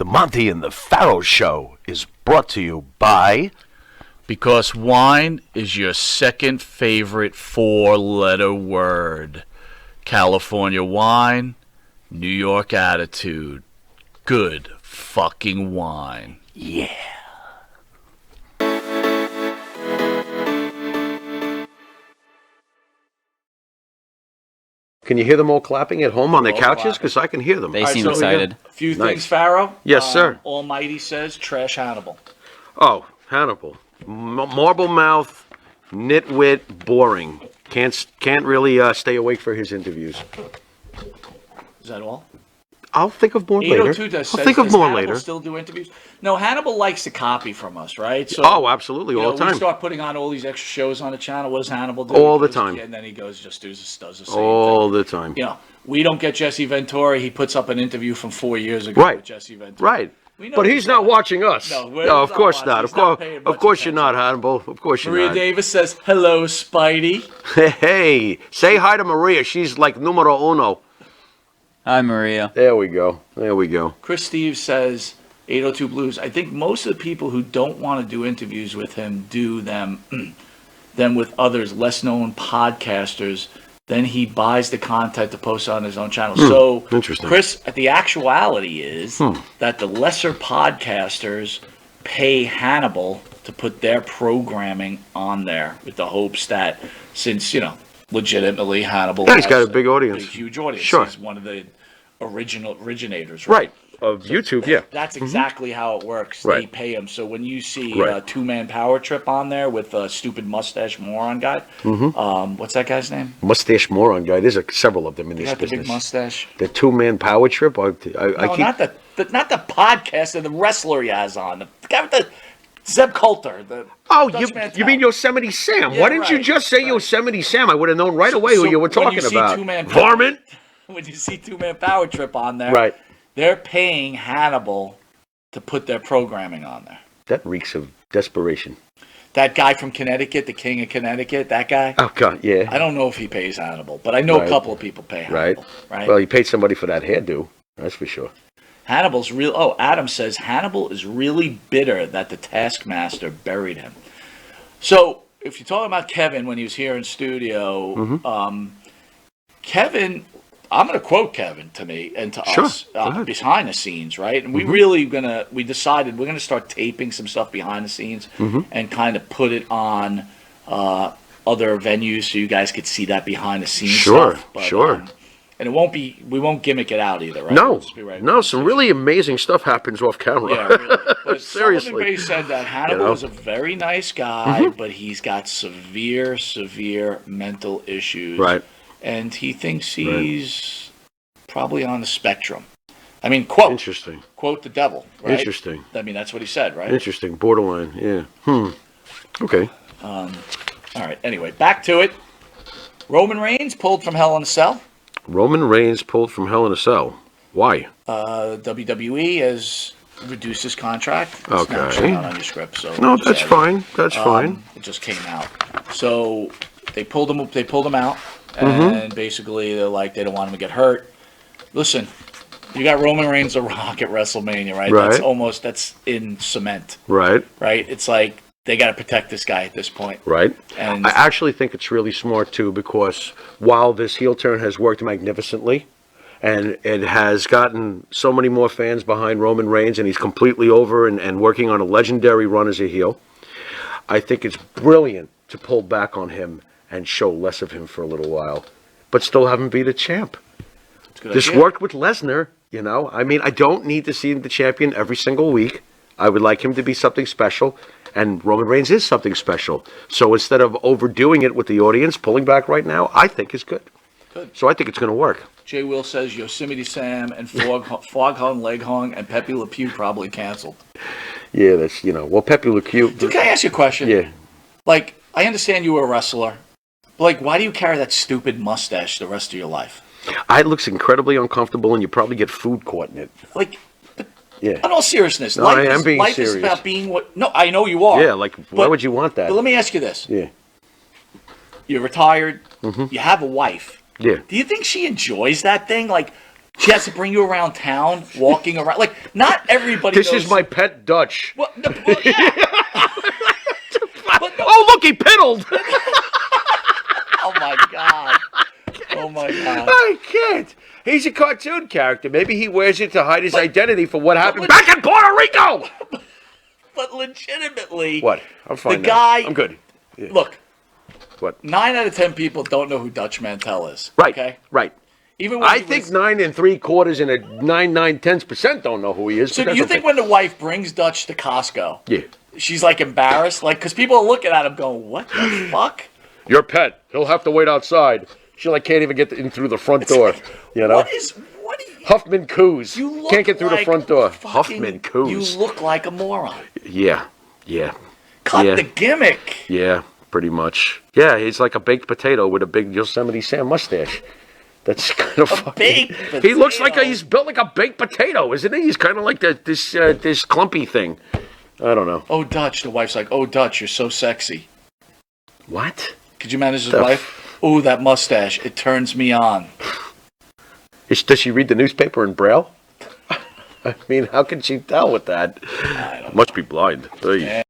The Monty and the Pharaoh Show is brought to you by... Because wine is your second favorite four-letter word. California wine, New York attitude. Good fucking wine. Yeah. Can you hear them all clapping at home on their couches? Because I can hear them. They seem excited. A few things, Pharaoh. Yes, sir. Almighty says, trash Hannibal. Oh, Hannibal. Marble mouth, nitwit, boring. Can't really stay awake for his interviews. Is that all? I'll think of more later. 802 I'll think of more Hannibal later. Still do interviews? No, Hannibal likes to copy from us, right? So, oh, absolutely, all the time. We start putting on all these extra shows on the channel. What does Hannibal do? All the time. And then he goes, just does the same all thing. the time. You know, we don't get Jesse Ventura. He puts up an interview from 4 years ago with Jesse Ventura. Right. But he's not watching us. No, of course not. Of course you're not, Hannibal. Of course you're not. Maria Davis says, hello, Spidey. Hey, say hi to Maria. She's like numero uno. Hi, Maria. There we go. There we go. Chris Steve says, 802 Blues. I think most of the people who don't want to do interviews with him do them with others, less known podcasters. Then he buys the content to post on his own channel. So, interesting. Chris, the actuality is that the lesser podcasters pay Hannibal to put their programming on there with the hopes that since, legitimately Hannibal he's got a big audience. A huge audience. Sure. He's one of the originators, right? Of YouTube, yeah. That's exactly how it works. Right. They pay him. So when you see Two-Man Power Trip on there with a stupid mustache moron guy, what's that guy's name? Mustache moron guy. There's several of them in this got business. The big mustache. The Two-Man Power Trip. Not the podcast. The wrestler he has on. The guy with the Zeb Coulter. You mean Yosemite Sam? Why didn't you just say Yosemite Sam? I would have known right away who you were talking about. Varmint. When you see Two-Man Power Trip on there, they're paying Hannibal to put their programming on there. That reeks of desperation. That guy from Connecticut, the king of Connecticut, that guy? Oh, God, yeah. I don't know if he pays Hannibal, but I know a couple of people pay Hannibal. Right. Well, he paid somebody for that hairdo, that's for sure. Hannibal's real. Oh, Adam says Hannibal is really bitter that the Taskmaster buried him. So, if you're talking about Kevin when he was here in studio, Kevin... I'm going to quote Kevin to me and to us behind the scenes, right? And we decided we're going to start taping some stuff behind the scenes and kind of put it on other venues so you guys could see that behind the scenes stuff. Sure. And we won't gimmick it out either, right? No, some really amazing stuff happens off camera. Yeah, really. But seriously. Sullivan Bay said that Hannibal is a very nice guy, but he's got severe mental issues. Right. And he thinks he's probably on the spectrum. I mean, quote. Interesting. Quote the devil, right? Interesting. I mean, that's what he said, right? Interesting. Borderline, yeah. Okay. All right. Anyway, back to it. Roman Reigns pulled from Hell in a Cell. Roman Reigns pulled from Hell in a Cell. Why? WWE has reduced his contract. It's okay. Not on your script, so no, that's fine. That's fine. It just came out. So they pulled him out. And basically, they're like, they don't want him to get hurt. Listen, you got Roman Reigns, The Rock at WrestleMania, right? That's in cement. Right. Right? It's like, they got to protect this guy at this point. Right. And I actually think it's really smart, too, because while this heel turn has worked magnificently, and it has gotten so many more fans behind Roman Reigns, and he's completely over and working on a legendary run as a heel, I think it's brilliant to pull back on him and show less of him for a little while, but still have him be the champ. This worked with Lesnar, I mean, I don't need to see the champion every single week. I would like him to be something special, and Roman Reigns is something special. So instead of overdoing it with the audience, pulling back right now, I think is good. Good. So I think it's going to work. Jay Will says Yosemite Sam and Foghorn Leghorn and Pepe Le Pew probably canceled. Yeah, that's, well, Pepe Le Pew... Dude, can I ask you a question? Yeah. Like, I understand you were a wrestler. Like, why do you carry that stupid mustache the rest of your life? It looks incredibly uncomfortable, and you probably get food caught in it. Like, in all seriousness, no, I am being life serious. is about being what... No, I know you are. Yeah, like, why would you want that? But let me ask you this. Yeah. You're retired. You have a wife. Yeah. Do you think she enjoys that thing? Like, She has to bring you around town, walking around. Like, not everybody This knows. is my pet Dutch. Well, yeah. But no, Oh, look, he piddled. oh, my God. Oh, my God. I can't. He's a cartoon character. Maybe he wears it to hide his identity for what happened but- back in Puerto Rico. But legitimately. What? I'm fine The now. guy. I'm good. Yeah. Look, What? 9 out of 10 people don't know who Dutch Mantel is. Right. Okay? Right. Even when I he think was- 9 3/4 and a 9 9/10% don't know who he is. So but do you that's think okay. when the wife brings Dutch to Costco, Yeah. she's like embarrassed? Like, because people are looking at him going, what the fuck? Your pet, he'll have to wait outside. She like can't even get in through the front door. You know? What do you... Huffman Coos. You look Can't get through the like front door. fucking- Huffman Coos. You look like a moron. Yeah. Yeah. Cut Yeah. the gimmick. Yeah. Pretty much. Yeah, he's like a baked potato with a big Yosemite Sam mustache. That's kind of fucking... baked He looks like potato. he's built like a baked potato, isn't he? He's kind of like this clumpy thing. I don't know. Oh, Dutch. The wife's like, oh, Dutch, you're so sexy. What? Could you manage his The wife? Oh, that mustache. It turns me on. Does she read the newspaper in Braille? I mean, how can she tell with that? Must be blind. Oy.